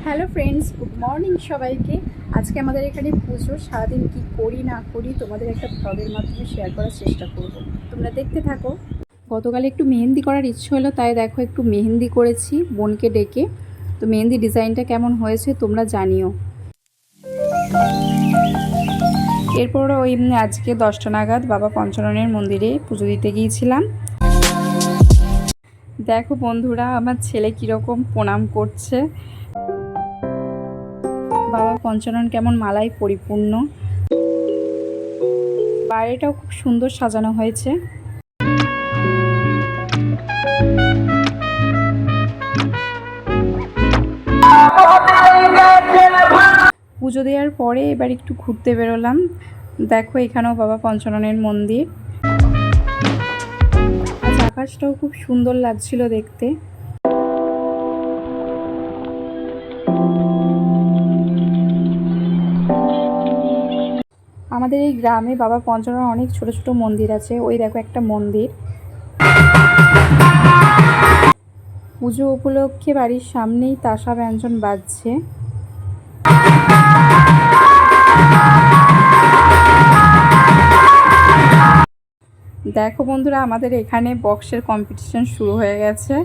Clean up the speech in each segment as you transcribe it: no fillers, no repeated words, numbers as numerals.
Hello friends, good morning সবাইকে। আজকে আমাদের এখানে পুজো। সারাদিন কি করি না করি তোমাদের একটা ব্লগের মাধ্যমে শেয়ার করার চেষ্টা করব, তোমরা দেখতে থাকো। গতকাল একটু মেহেন্দি করার ইচ্ছে হলো, তাই দেখো একটু মেহেন্দি করেছি বোনকে ডেকে। তো মেহেন্দি ডিজাইনটা কেমন হয়েছে তোমরা জানিও। এরপর ওই আজকে 10টা নাগাদ বাবা পঞ্চাননের মন্দিরে পুজো দিতে গিয়েছিলাম। দেখো বন্ধুরা, আমার ছেলে কীরকম প্রণাম করছে। বাবা পঞ্চানন কেমন মালায় পরিপূর্ণ। বাইরেটাও খুব সুন্দর সাজানো হয়েছে। পুজো দেওয়ার পরে এবার একটু ঘুরতে বেরোলাম। দেখো এখানেও বাবা পঞ্চাননের মন্দির। আজ আকাশটাও খুব সুন্দর লাগছিল দেখতে। আমাদের এই গ্রামে বাবা পঞ্চাননের অনেক ছোট ছোট মন্দির আছে। ওই দেখো একটা মন্দির। পুজো উপলক্ষে বাড়ির সামনেই তাসা ব্যঞ্জন বাজছে। দেখো বন্ধুরা, আমাদের এখানে বক্সের কম্পিটিশন শুরু হয়ে গেছে।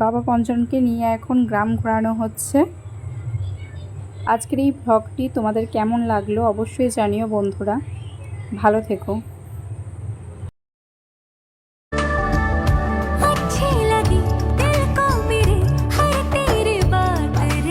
বাবা পঞ্চাননকে নিয়ে এখন গ্রাম ঘোরানো হচ্ছে। আজকের এই ভ্লগটি তোমাদের কেমন লাগলো অবশ্যই জানিও বন্ধুরা। ভালো থেকো।